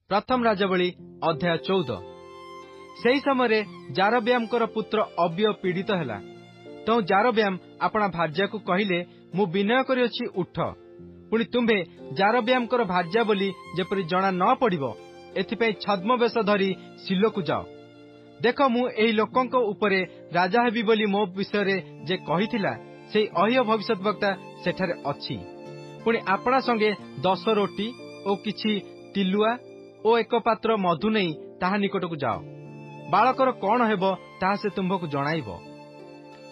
प्रथम राजावली अध्याय 14। सेही समय जारब्यामकर पुत्र अबिय पीड़ित हैला। तो जारब्याम अपना भार्या को कहिले, मु विनय करिअछि, उठ। पुणी तुम्भे जारब्यामकर भार्या बोली जेपरि जना न पड़िबो, एथिपई छद्मवेश धरी सिलो को जाओ। देख, मु एही लोकंक उपरे राजा हेबी बोली मो विषय जे कहिथिला, सेही अहिय भविष्यद्वक्ता सेठारे अछि। पुणी आपणा संगे 10 रोटी ओ किछि तिलुआ ओ एक पात्र मधु नहीं ताहा निकट को जाओ। बालकर कौन हेबो ताहा से तुम्भको जणाइबो।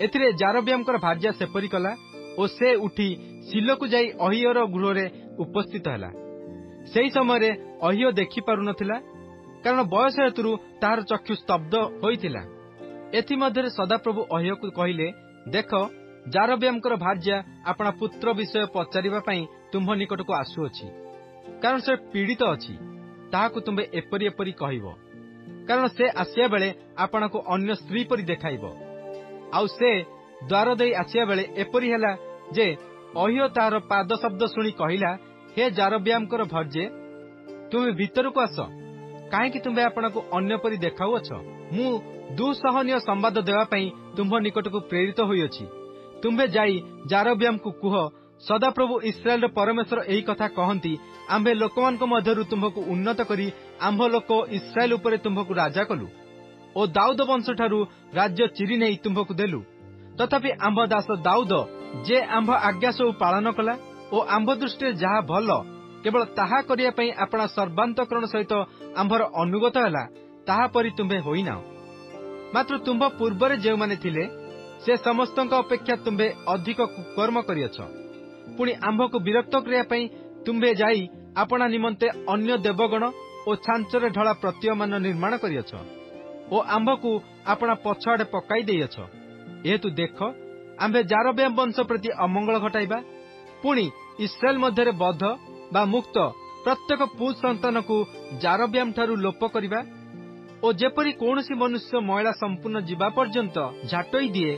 एथिरे जारब्यामकर भार्या सेपरी कला ओ से उठी सिलो को जाई अहियर गृहरे उपस्थित हैला। सेही समय अहिय देखि पारु नथिला, कारण बयस हेतुरु ताहार चक्षु स्तब्ध होइथिला। एथि मध्यरे सदाप्रभु अहिय को कहिले, देख, जारब्यामकर भार्या अपना पुत्र विषय पचारिबा पई तुम्भ निकट को आसुअछि, कारण से पीड़ित अछि। ताहाकु तुम्बे एपरी एपरी कहिबो, कारण से आसिया बेले आपना को अन्य स्त्री परी देखाइबो। आउ से द्वार देई आसिया बेले एपरी हैला जे अहिय ताहार पाद शब्द सुनी कहिला, हे जारब्यामकर भार्ये, तुमे भीतर को आस, काहेकि तुम्बे आपना को अन्य परी देखाउअछ। मु दुसहनीय संवाद देवा पई तुम्भ निकट को प्रेरित होइअछि। तुम्बे जाई जारब्याम को कुह, सदाप्रभु इस्राएल परमेश्वर एही कथा कहंती, आम्भे लोकमानक मध्यरु तुम्भको उन्नत करी आम्भ लोक इस्राएल उपरे तुम्भको राजा कलु ओ दाऊद वंश ठारू राज्य चिरी नहीं तुम्भको देलु। तथापि आम्भ दास दाऊद जे आम्भ आज्ञा सब पालन कला ओ आम्भ दृष्टि जहा भल केवल ताहा करिया पई आपणा सर्वांतकरण सहित आम्भर अनुगत हैला, ताहा परि तुम्भे होइना। मात्र तुम्भ पूर्वरे जे माने थिले से समस्तक अपेक्षा तुम्भे अधिक कुकर्म करियछ। पुणी आम्भको विरक्त करिया पई तुम्भे जाई आपणा निमंते अन्य देवगण ओ छांचरे ढला प्रतिमान निर्माण करियछ ओ आम्भको आपणा पछाड़े पकाई देयछ। एहेतु देख, आम्भे जारब्याम वंश प्रति अमंगल घटाइबा, पुणी इस्राएल मध्यरे बध बा मुक्त प्रत्येक पुरुष संतान को जारब्याम ठारू लोप करिबा ओ जेपरि कोनोसी मनुष्य महिला संपूर्ण जीवा पर्यंत झाटई दिए,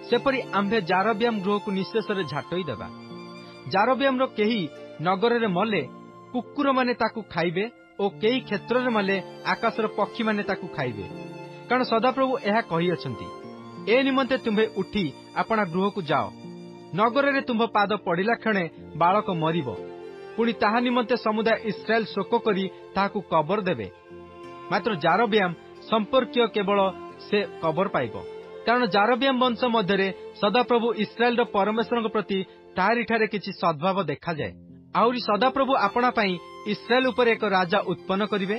सेपरि आम्भे जारब्याम गृह को निशेषरे झाटई देबा। जारब्याम रो केही नगर रे मले कुकुर माने ताकू खाइबे ओ केही क्षेत्र रे मले आकाशर पक्षी माने ताकू खाइबे, कारण सदाप्रभु एहा कहि अछंती। ए निमंते तुम्भे उठी आपणा गृह को जाओ। नगर रे तुम्भ पाद पड़िला क्षणे बालक मरिबो, पुणी ताहा निमंते समुदाय इस्राएल शोक करी ताहाकू कबर देबे। मात्र जारब्याम संपर्कीय केवल से कबर पाइबो, कारण जारब्याम वंश मध्यरे सदाप्रभु इस्राएल रो परमेश्वर प्रति तारिठारे किछि सद्भाव देखा जाए। आउरी सदाप्रभु आपणा पई इस्राएल उपर एक राजा उत्पन्न करिवे।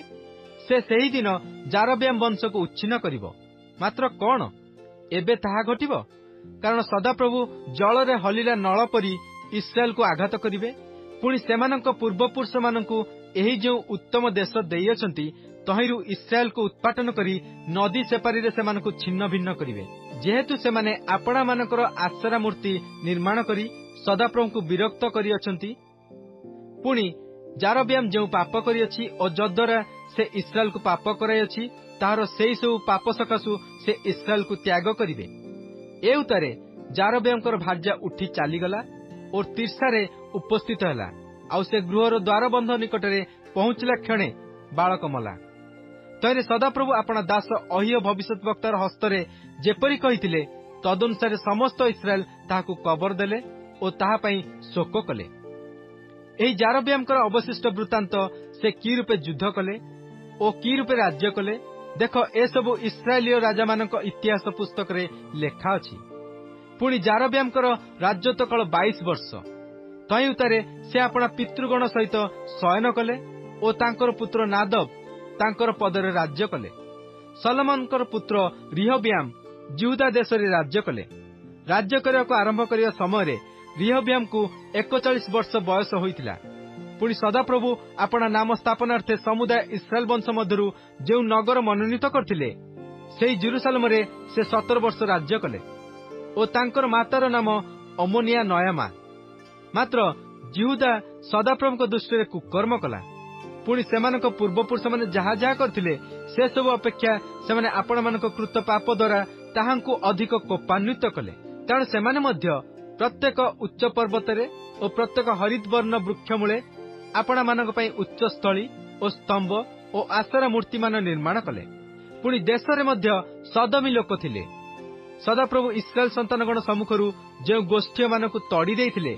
से सेही दिन जारब्याम वंश को उच्छिन्न करिवो। मात्र कोन एबे ताहा घटिबो, कारण सदाप्रभु जल रे हलिला नळ परी इस्राएल को आघात करिवे। पुणी सेमानक पूर्वपुरुष मानकू एही जो उत्तम देश देइअछंती, तहिरु इस्राएल को उत्पाटन करी नदी सेपारी रे सेमानकू छिन्न भिन्न करिवे। जेहेतु सेमाने आपणा मानकर आश्रा मूर्ति निर्माण करी सदाप्रभु को विरक्त करिअछंती, पुणी जारब्याम जो पाप करिअछि ओ जद्वारा से इस्राएल को पाप कराइअछि, ताहार सेही सब पाप सकाशु से इस्राएल को त्याग करिवे। ए उतारे जारब्यामकर भार्या उठी चालीगला और तीर्षारे उपस्थित हैला। आउ से गृहर द्वार बंध निकटरे पहुंचला क्षणे बालक मला। तैरे सदाप्रभु आपणा दास अहिय भविष्यद्वक्तार हस्तरे जेपरि कहिथिले, तदनुसारे समस्त इस्राएल ताहाकू कबर देले ओ ताहा पई शोक कले। एही जारब्यामकर अवशिष्ट वृत्तांत से कि रूपे युद्ध कले ओ कि रूपे राज्य कले, देख, ए सबु इस्राएलीय राजा मानक इतिहास पुस्तक रे लेखा अछि। पुणी जारब्यामकर राज्यत्व काल 22 वर्ष। तई उतारे से आपणा पितृगण सहित शयन कले ओ तांकर पुत्र नादब तांकर पदरे राज्य कले। सलोमनकर पुत्र रिहब्याम यहूदा देश रे राज्य कले। राज्य करबाक आरंभ करिया समय रिहब्याम को 41 वर्ष बयस होइतिला। पुणी सदाप्रभु आपणा नाम स्थापनार्थे समुदाय इस्राएल वंश मध्यरु जो नगर मनोनीत करथिले, सेही जेरुसालेम रे से 17 वर्ष राज्य कले ओ तांकर मातार नाम अमोनिया नयामा। मात्र यहूदा सदाप्रभुक दृष्टि रे कुकर्म कला। पुणी सेमानक पूर्वपुरुष माने जहा जहा करथिले से सब अपेक्षा सेमाने आपण मानक कृत पाप द्वारा ताहांकु अधिक कोपान्वित कले, कारण सेमाने मध्य प्रत्येक उच्च पर्वतरे और प्रत्येक हरित वर्ण वृक्ष मूले आपणा मानक पई उच्च स्थली ଓ ସ୍ତମ୍ଭ ଓ ଆଶରା ମୂର୍ତ୍ତିମାନ ନିର୍ମାଣ କଲେ। ପୁଣି ଦେଶରେ ମଧ୍ୟ ସଦମୀ ଲୋକ ଥିଲେ। ସଦାପ୍ରଭୁ ଇସ୍ରାଏଲ ସନ୍ତାନଗଣ ସମ୍ମୁଖରୁ ଯେଉଁ ଗୋଷ୍ଠୀମାନଙ୍କୁ ତଡ଼ି ଦେଇଥିଲେ,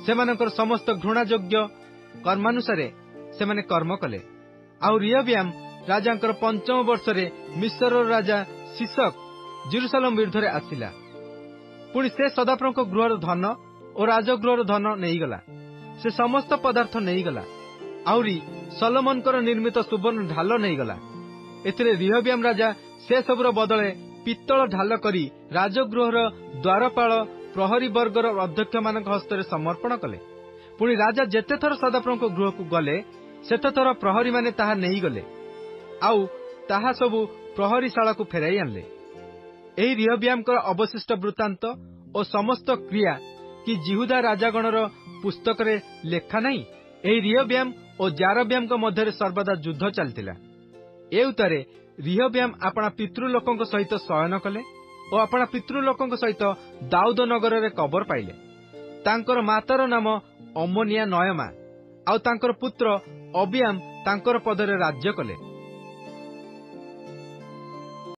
ସେମାନଙ୍କର ସମସ୍ତ ଘୃଣାଯୋଗ୍ୟ କର୍ମାନୁସାରେ ସେମାନେ କର୍ମ କଲେ। ଆଉ ରିହବ୍ୟାମ ରାଜାଙ୍କର 5ମ ବର୍ଷରେ ମିଶ୍ରର ରାଜା ଶିଶକ ଜେରୁସାଲେମ ବିରୁଦ୍ଧରେ ଆସିଲା। ପୁଣି ସେ ସଦାପ୍ରଭୁଙ୍କ ଗୃହର ଧନ ଓ ରାଜଗୃହର ଧନ ନେଇଗଲା। ସେ ସମସ୍ତ ପଦାର୍ଥ ନେଇଗଲା। ଆହୁରି ସଲୋମନଙ୍କର ନିର୍ମିତ ସୁବର୍ଣ୍ଣ ଢାଲ ନେଇଗଲା। ଏଥିରେ ରିହବ୍ୟାମ ରାଜା ସେ ସବୁର ବଦଳେ ପିତ୍ତଳ ଢାଲ କରି ରାଜଗୃହର ଦ୍ୱାରପାଳ ପ୍ରହରୀ ବର୍ଗର ଅଧ୍ୟକ୍ଷମାନଙ୍କ ହସ୍ତରେ ସମର୍ପଣ କଲେ। ପୁଣି ରାଜା ଯେତେଥର ସଦାପ୍ରଭୁଙ୍କ ଗୃହକୁ ଗଲେ, ସେତେଥର ପ୍ରହରୀମାନେ ତାହା ନେଇଗଲେ, ଆଉ ତାହା ସବୁ ପ୍ରହରୀଶାଳାକୁ ଫେରାଇ ଆଣିଲେ। ଏହି ରିହବ୍ୟାମଙ୍କର ଅବଶିଷ୍ଟ ବୃତ୍ତାନ୍ତ ଓ ସମସ୍ତ କ୍ରିୟା କି ଜିହୁଦା ରାଜାଗଣର ପୁସ୍ତକରେ ଲେଖା ନାହିଁ? ଏହି ରିହବ୍ୟାମ ଓ ଜାରବ୍ୟାମଙ୍କ ମଧ୍ୟରେ ସର୍ବଦା ଯୁଦ୍ଧ ଚାଲିଥିଲା। ଏ ଉତ୍ତାରେ ରିହବ୍ୟାମ ଆପଣା ପିତୃଲୋକଙ୍କ ସହିତ ଶୟନ କଲେ ଓ ଆପଣା ପିତୃଲୋକଙ୍କ ସହିତ ଦାଉଦ ନଗରରେ କବର ପାଇଲେ। ତାଙ୍କର ମାତାର ନାମ ଅମୋନିଆ ନୟମା, ଆଉ ତାଙ୍କର ପୁତ୍ର ଅବିୟାମ ତାଙ୍କର ପଦରେ ରାଜ୍ୟ କଲେ।